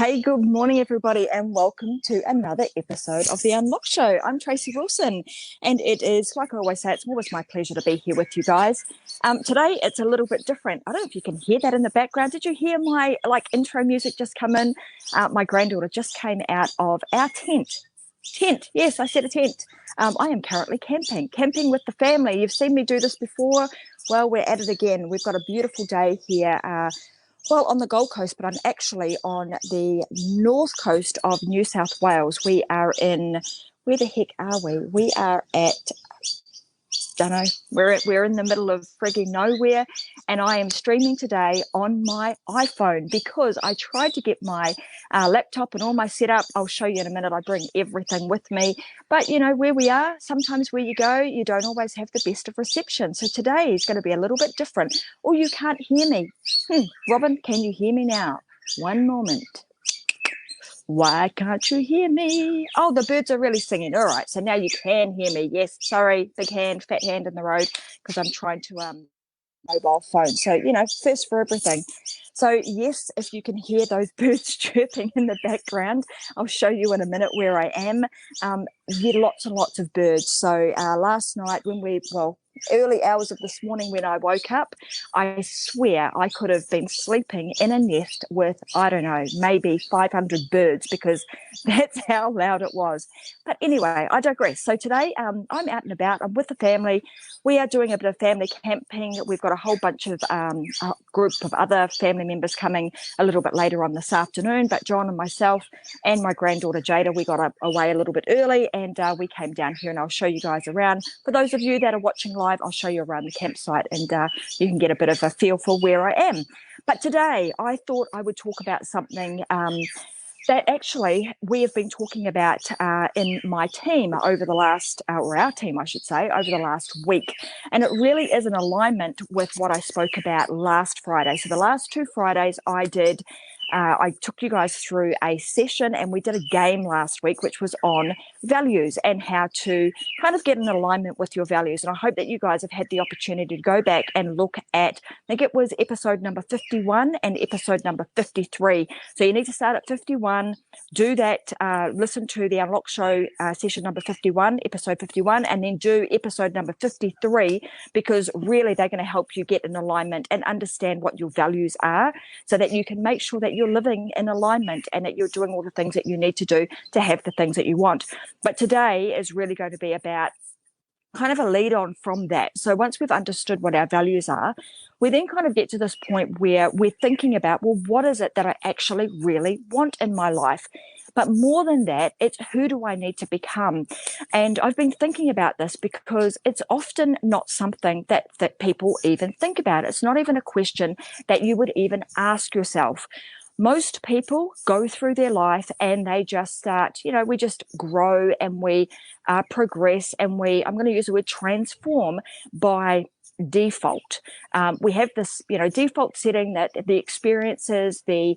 Hey, good morning, everybody, and welcome to another episode of The Unlock Show. I'm Tracy Wilson, and it is, like I always say, it's always my pleasure to be here with you guys. Today, it's a little bit different. I don't know if you can hear that in the background. Did you hear my intro music just come in? My granddaughter just came out of our tent. Tent, yes, I said a tent. I am currently camping with the family. You've seen me do this before. Well, we're at it again. We've got a beautiful day here. On the Gold Coast, but I'm actually on the north coast of New South Wales. We are in, where the heck are we? We are at, don't know, we're in the middle of frigging nowhere, and I am streaming today on my iPhone because I tried to get my laptop and all my setup. I'll show you in a minute. I bring everything with me, but you know where we are, sometimes where you go, you don't always have the best of reception. So today is going to be a little bit different. Oh, you can't hear me. Robin, can you hear me now? One moment. Why can't you hear me? Oh, the birds are really singing. All right, so now you can hear me. Yes, sorry, big hand, fat hand in the road, because I'm trying to mobile phone. So, you know, first for everything. So, yes, if you can hear those birds chirping in the background, I'll show you in a minute where I am. Lots and lots of birds. So last night early hours of this morning when I woke up, I swear I could have been sleeping in a nest with, I don't know, maybe 500 birds, because that's how loud it was. But anyway, I digress. So today I'm out and about. I'm with the family. We are doing a bit of family camping. We've got a whole bunch of a group of other family members coming a little bit later on this afternoon. But John and myself and my granddaughter Jada, we got away a little bit early, and we came down here, and I'll show you guys around. For those of you that are watching live, I'll show you around the campsite, and you can get a bit of a feel for where I am. But today I thought I would talk about something that actually we have been talking about in my team over the last, or our team, I should say, over the last week. And it really is in alignment with what I spoke about last Friday. So the last 2 Fridays I took you guys through a session, and we did a game last week, which was on values and how to kind of get in alignment with your values. And I hope that you guys have had the opportunity to go back and look at, I think it was episode number 51 and episode number 53. So you need to start at 51, do that, listen to the Unlock Show session number 51, episode 51, and then do episode number 53, because really they're going to help you get in alignment and understand what your values are, so that you can make sure that you're living in alignment and that you're doing all the things that you need to do to have the things that you want. But today is really going to be about kind of a lead on from that. So once we've understood what our values are, we then kind of get to this point where we're thinking about, well, what is it that I actually really want in my life? But more than that, it's who do I need to become? And I've been thinking about this because it's often not something that people even think about. It's not even a question that you would even ask yourself. Most people go through their life and they just start, we just grow and we progress, and I'm going to use the word transform by default. We have this, default setting that the experiences, the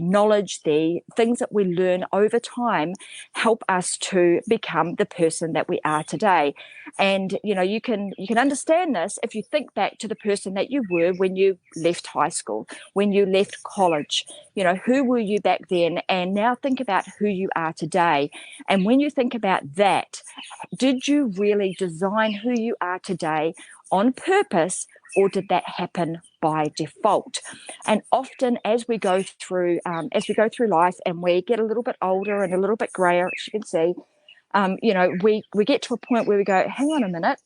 knowledge, the things that we learn over time help us to become the person that we are today. And, you can understand this if you think back to the person that you were when you left high school, when you left college. Who were you back then? And now think about who you are today. And when you think about that, did you really design who you are today on purpose, or did that happen by default? And often as we go through life and we get a little bit older and a little bit grayer, as you can see, we get to a point where we go, hang on a minute.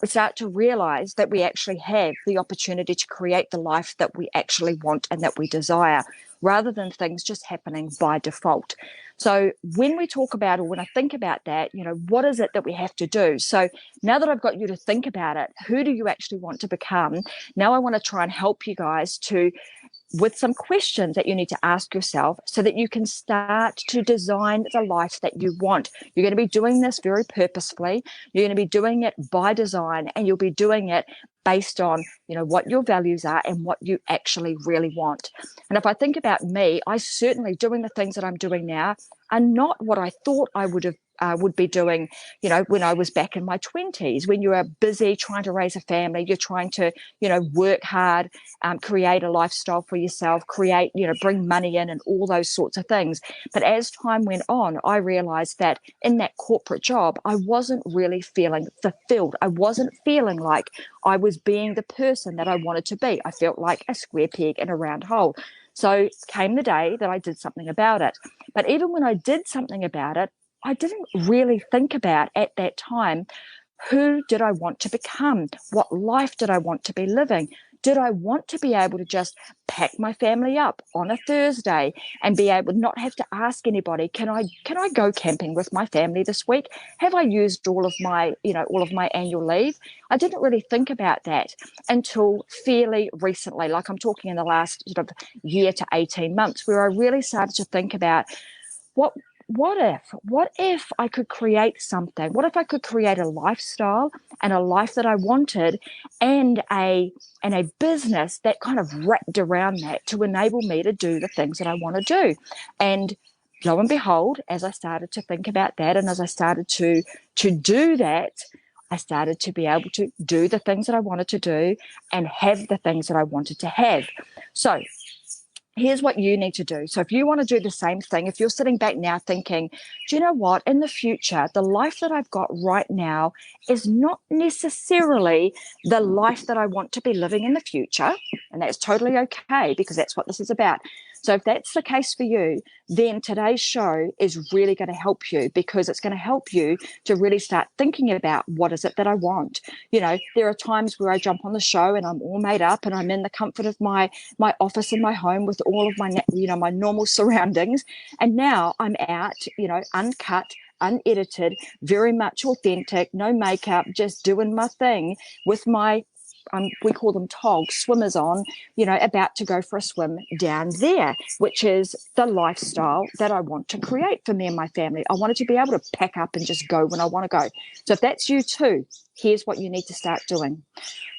We start to realize that we actually have the opportunity to create the life that we actually want and that we desire, rather than things just happening by default. So when we talk about, or when I think about that, what is it that we have to do? So now that I've got you to think about it, who do you actually want to become? Now I want to try and help you guys with some questions that you need to ask yourself, so that you can start to design the life that you want. You're going to be doing this very purposefully. You're going to be doing it by design, and you'll be doing it based on, what your values are and what you actually really want. And if I think about me, I certainly, doing the things that I'm doing now are not what I thought I would have would be doing, when I was back in my 20s, when you are busy trying to raise a family, you're trying to, work hard, create a lifestyle for yourself, bring money in and all those sorts of things. But as time went on, I realized that in that corporate job, I wasn't really feeling fulfilled. I wasn't feeling like I was being the person that I wanted to be. I felt like a square peg in a round hole. So came the day that I did something about it. But even when I did something about it, I didn't really think about at that time, who did I want to become? What life did I want to be living? Did I want to be able to just pack my family up on a Thursday and be able to not have to ask anybody, can I go camping with my family this week? Have I used all of my annual leave? I didn't really think about that until fairly recently, like I'm talking in the last sort of year to 18 months, where I really started to think about what if I could create something? What if I could create a lifestyle and a life that I wanted, and a business that kind of wrapped around that to enable me to do the things that I want to do? And lo and behold, as I started to think about that, and as I started to do that, I started to be able to do the things that I wanted to do and have the things that I wanted to have. So here's what you need to do. So if you want to do the same thing, if you're sitting back now thinking, do you know what, in the future, the life that I've got right now is not necessarily the life that I want to be living in the future, and that's totally okay, because that's what this is about. So if that's the case for you, then today's show is really going to help you, because it's going to help you to really start thinking about, what is it that I want? There are times where I jump on the show and I'm all made up and I'm in the comfort of my office in my home with all of my, my normal surroundings. And now I'm out, uncut, unedited, very much authentic, no makeup, just doing my thing with my, we call them togs, swimmers on, about to go for a swim down there, which is the lifestyle that I want to create for me and my family. I wanted to be able to pack up and just go when I want to go. So if that's you too, here's what you need to start doing.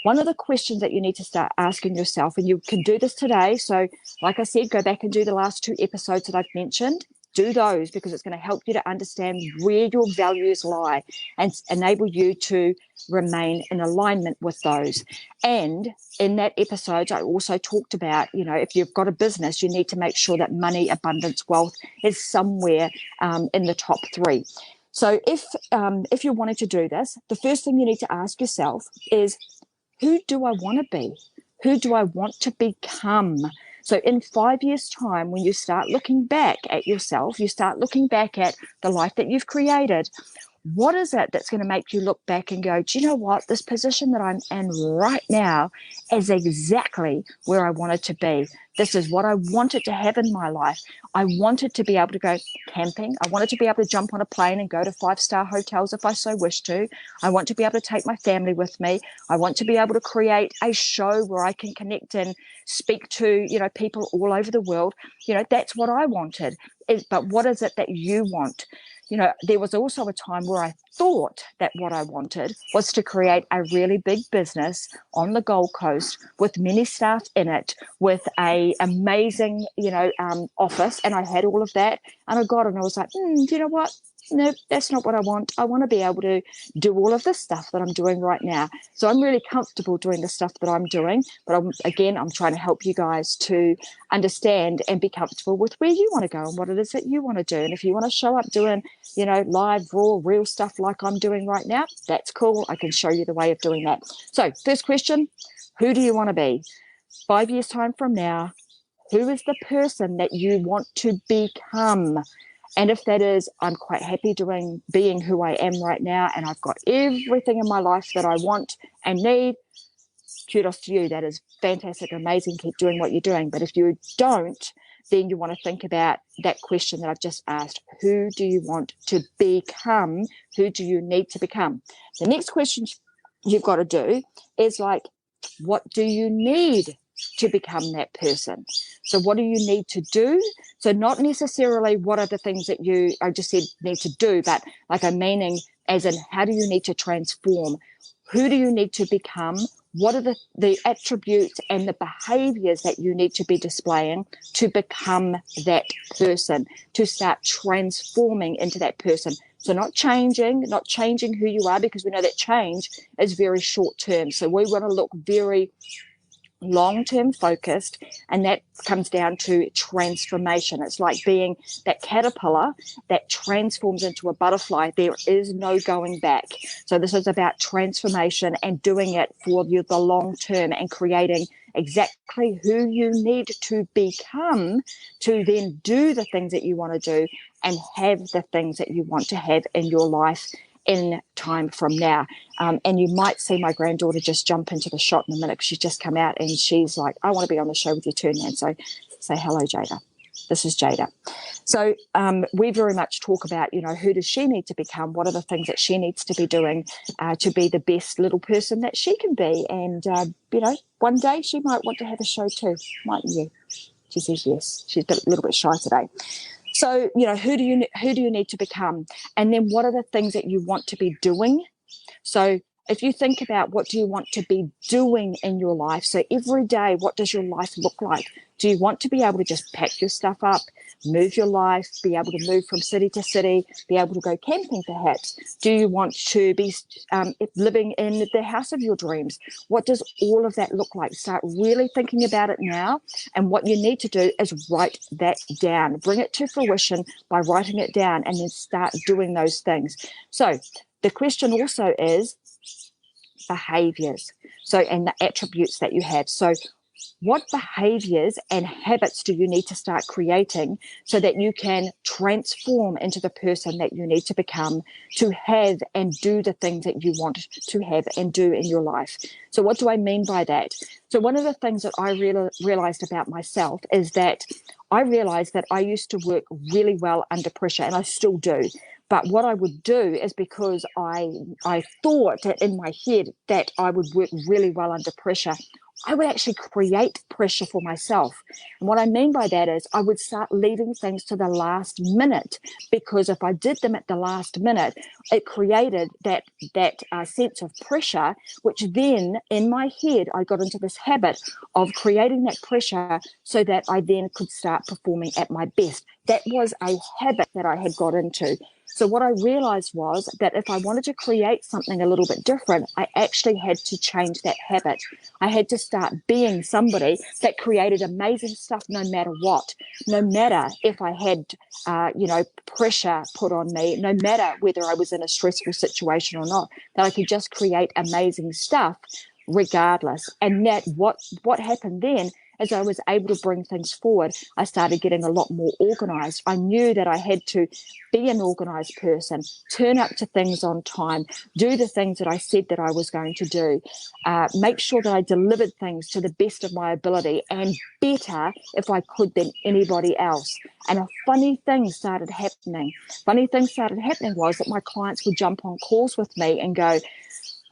One of the questions that you need to start asking yourself, and you can do this today. So like I said, go back and do the last 2 episodes that I've mentioned. Do those, because it's going to help you to understand where your values lie and enable you to remain in alignment with those. And in that episode, I also talked about, if you've got a business, you need to make sure that money, abundance, wealth is somewhere in the top 3. So if you're wanting to do this, the first thing you need to ask yourself is, who do I want to be? Who do I want to become? So in 5 years' time, when you start looking back at yourself, you start looking back at the life that you've created, what is it that's going to make you look back and go, do you know what? This position that I'm in right now is exactly where I wanted to be. This is what I wanted to have in my life. I wanted to be able to go camping. I wanted to be able to jump on a plane and go to 5-star hotels if I so wish to. I want to be able to take my family with me. I want to be able to create a show where I can connect and speak to, people all over the world. That's what I wanted. But what is it that you want? There was also a time where I thought that what I wanted was to create a really big business on the Gold Coast with many staff in it, with a amazing, office. And I had all of that. And I got it and I was like, do you know what? No, that's not what I want. I want to be able to do all of this stuff that I'm doing right now. So I'm really comfortable doing the stuff that I'm doing. But I'm trying to help you guys to understand and be comfortable with where you want to go and what it is that you want to do. And if you want to show up doing, live, raw, real stuff like I'm doing right now, that's cool. I can show you the way of doing that. So first question, who do you want to be? 5 years time from now, who is the person that you want to become? And if that is, I'm quite happy being who I am right now, and I've got everything in my life that I want and need, kudos to you. That is fantastic, amazing. Keep doing what you're doing. But if you don't, then you want to think about that question that I've just asked. Who do you want to become? Who do you need to become? The next question you've got to do is like, what do you need to become that person? So what do you need to do? So not necessarily what are the things that I just said need to do, but like a meaning as in, how do you need to transform? Who do you need to become? What are the attributes and the behaviors that you need to be displaying to become that person, to start transforming into that person? So not changing who you are, because we know that change is very short term. So we want to look very long-term focused, and that comes down to transformation. It's like being that caterpillar that transforms into a butterfly. There is no going back. So this is about transformation and doing it for the long term and creating exactly who you need to become to then do the things that you want to do and have the things that you want to have in your life in time from now. And you might see my granddaughter just jump into the shot in a minute, because she's just come out and she's like, I want to be on the show with you too, Nan. So say hello, Jada. This is Jada. So we very much talk about, who does she need to become? What are the things that she needs to be doing to be the best little person that she can be? And, one day she might want to have a show too, mightn't you? She says yes. She's a little bit shy today. So, who do you need to become? And then what are the things that you want to be doing? So if you think about what do you want to be doing in your life, so every day, what does your life look like? Do you want to be able to just pack your stuff up, move your life, be able to move from city to city, be able to go camping perhaps? Do you want to be living in the house of your dreams? What does all of that look like? Start really thinking about it now. And what you need to do is write that down. Bring it to fruition by writing it down, and then start doing those things. So the question also is behaviors. So, and the attributes that you have. So what behaviors and habits do you need to start creating so that you can transform into the person that you need to become to have and do the things that you want to have and do in your life? So what do I mean by that? So one of the things that I realized about myself is that I realized that I used to work really well under pressure, and I still do. But what I would do is, because I thought in my head that I would work really well under pressure, I would actually create pressure for myself. And what I mean by that is I would start leaving things to the last minute, because if I did them at the last minute, it created that sense of pressure, which then in my head, I got into this habit of creating that pressure so that I then could start performing at my best. That was a habit that I had got into. So what I realized was that if I wanted to create something a little bit different, I actually had to change that habit. I had to start being somebody that created amazing stuff no matter what, no matter if I had, pressure put on me, no matter whether I was in a stressful situation or not, that I could just create amazing stuff regardless. And that what happened then, as I was able to bring things forward, I started getting a lot more organized. I knew that I had to be an organized person, turn up to things on time, do the things that I said that I was going to do, make sure that I delivered things to the best of my ability and better if I could than anybody else. And a funny thing started happening. Was that my clients would jump on calls with me and go,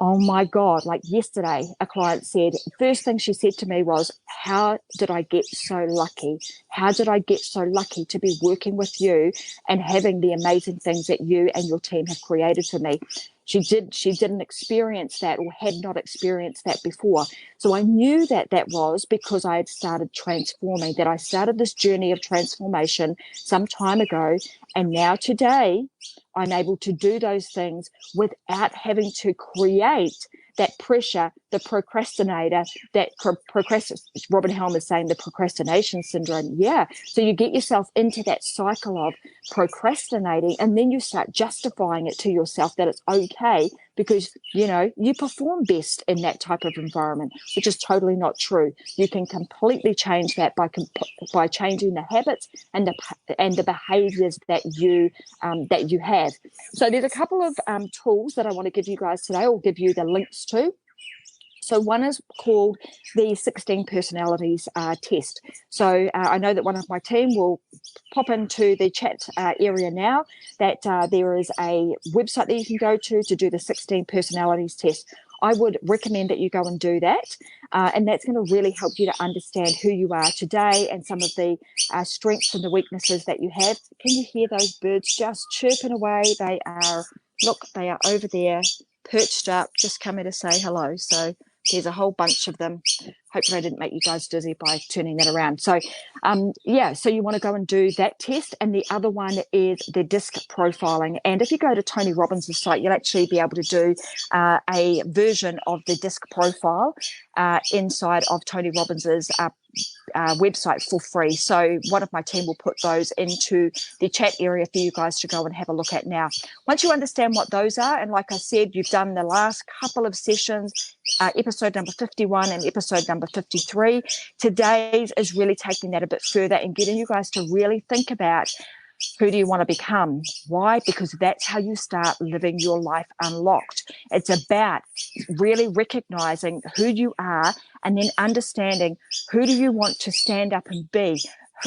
oh my God, like yesterday, a client said, first thing she said to me was, how did I get so lucky? How did I get so lucky to be working with you and having the amazing things that you and your team have created for me? She didn't experience that, or had not experienced that before. So I knew that was because I had started transforming, that I started this journey of transformation some time ago. And now today, I'm able to do those things without having to create that pressure, the procrastinator, Robin Helm is saying the procrastination syndrome. Yeah. So you get yourself into that cycle of procrastinating, and then you start justifying it to yourself that it's okay because, you perform best in that type of environment, which is totally not true. You can completely change that by changing the habits and the behaviors that you have. So there's a couple of tools that I want to give you guys today. I'll give you the links to. So one is called the 16 personalities test. So I know that one of my team will pop into the chat area now that there is a website that you can go to do the 16 personalities test. I would recommend that you go and do that. And that's going to really help you to understand who you are today and some of the strengths and the weaknesses that you have. Can you hear those birds just chirping away? They are over there, perched up, just coming to say hello. So There's a whole bunch of them. Hopefully I didn't make you guys dizzy by turning that around. So, so you want to go and do that test. And the other one is the disc profiling. And if you go to Tony Robbins' site, you'll actually be able to do a version of the disc profile inside of Tony Robbins' website for free. So one of my team will put those into the chat area for you guys to go and have a look at now. Once you understand what those are, and like I said, you've done the last couple of sessions, episode number 51 and episode number 53, today's is really taking that a bit further and getting you guys to really think about who do you want to become? Why? Because that's how you start living your life unlocked. It's about really recognizing who you are and then understanding who do you want to stand up and be?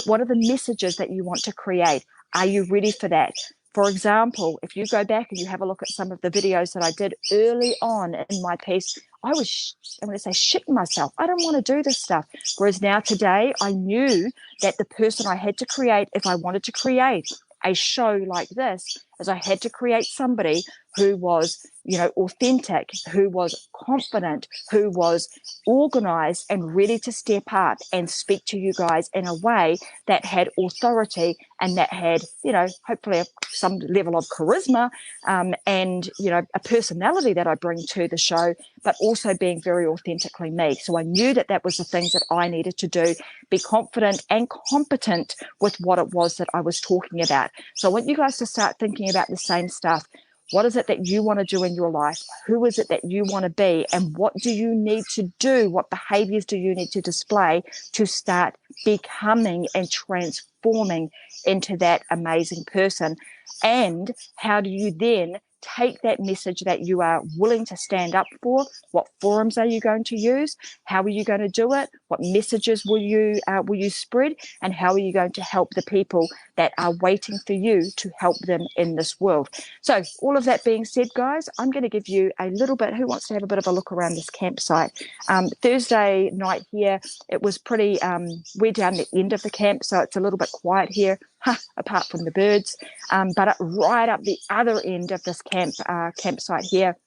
What are the messages that you want to create? Are you ready for that? For example, if you go back and you have a look at some of the videos that I did early on in my piece, I was, I'm going to say, shitting myself. I don't want to do this stuff. Whereas now today, I knew that the person I had to create, if I wanted to create a show like this, is I had to create somebody who was, authentic, who was confident, who was organized and ready to step up and speak to you guys in a way that had authority and that had, hopefully some level of charisma and, a personality that I bring to the show, but also being very authentically me. So I knew that that was the things that I needed to do, be confident and competent with what it was that I was talking about. So I want you guys to start thinking about the same stuff. What is it that you want to do in your life? Who is it that you want to be? And what do you need to do? What behaviors do you need to display to start becoming and transforming into that amazing person? And how do you then take that message that you are willing to stand up for? What forums are you going to use? How are you going to do it? What messages will you spread? And how are you going to help the people that are waiting for you to help them in this world? So all of that being said, guys, I'm going to give you a little bit. Who wants to have a bit of a look around this campsite? Thursday night here, it was pretty, we're down the end of the camp, so it's a little bit quiet here, apart from the birds. But right up the other end of this campsite here,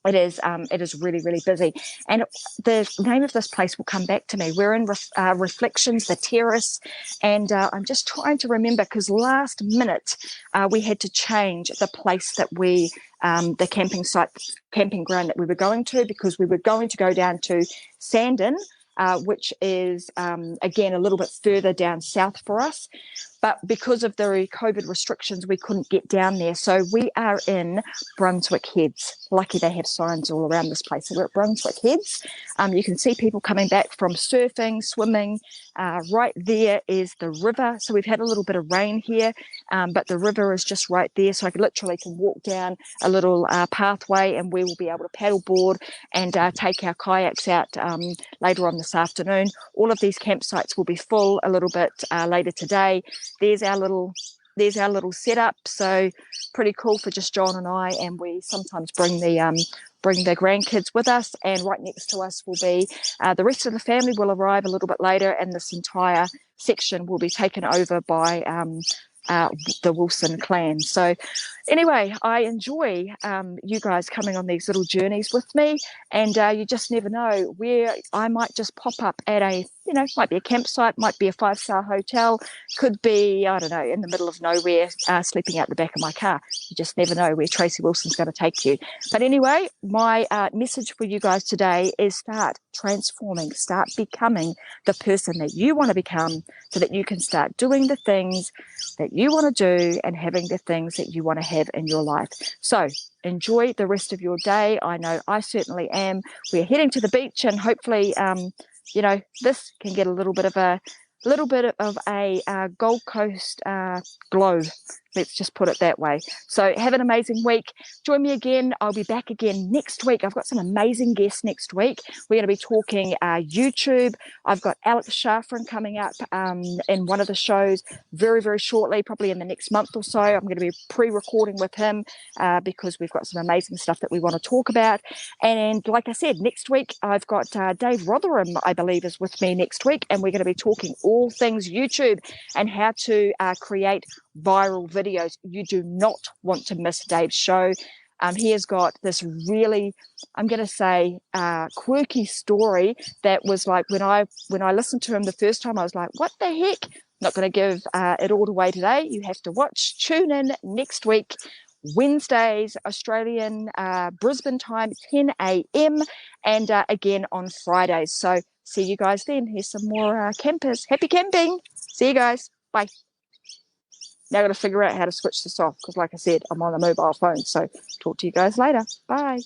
it is really, really busy. And the name of this place will come back to me. We're in Reflections, the Terrace. And I'm just trying to remember, because last minute we had to change the place that the camping ground that we were going to, because we were going to go down to Sandon, which is, again, a little bit further down south for us. But because of the COVID restrictions, we couldn't get down there. So we are in Brunswick Heads. Lucky they have signs all around this place. So we're at Brunswick Heads. You can see people coming back from surfing, swimming. Right there is the river. So we've had a little bit of rain here, but the river is just right there. So I literally can walk down a little pathway, and we will be able to paddleboard and take our kayaks out later on this afternoon. All of these campsites will be full a little bit later today. There's our little setup, so pretty cool for just John and I. And we sometimes bring the grandkids with us. And right next to us will be the rest of the family will arrive a little bit later, and this entire section will be taken over by the Wilson clan. So anyway, I enjoy you guys coming on these little journeys with me, and you just never know where I might just pop up at a, might be a campsite, might be a 5-star hotel, could be, I don't know, in the middle of nowhere, sleeping out the back of my car. You just never know where Tracy Wilson's going to take you. But anyway, my message for you guys today is start transforming, start becoming the person that you want to become, so that you can start doing the things that you want to do and having the things that you want to have in your life. So enjoy the rest of your day. I know I certainly am. We're heading to the beach, and hopefully, this can get a little bit of a Gold Coast glow. Let's just put it that way. So have an amazing week. Join me again. I'll be back again next week. I've got some amazing guests next week. We're going to be talking YouTube. I've got Alex Shafran coming up in one of the shows very, very shortly, probably in the next month or so. I'm going to be pre-recording with him because we've got some amazing stuff that we want to talk about. And like I said, next week I've got Dave Rotherham, I believe, is with me next week, and we're going to be talking all things YouTube and how to create viral videos. You do not want to miss Dave's show. He has got this really, I'm going to say, quirky story that was like when I listened to him the first time, I was like, what the heck? Not going to give it all away today. You have to tune in next week, Wednesdays, Australian Brisbane time, 10 a.m. and again on Fridays. So see you guys then. Here's some more campers. Happy camping. See you guys. Bye. Now I've got to figure out how to switch this off because, like I said, I'm on a mobile phone. So talk to you guys later. Bye.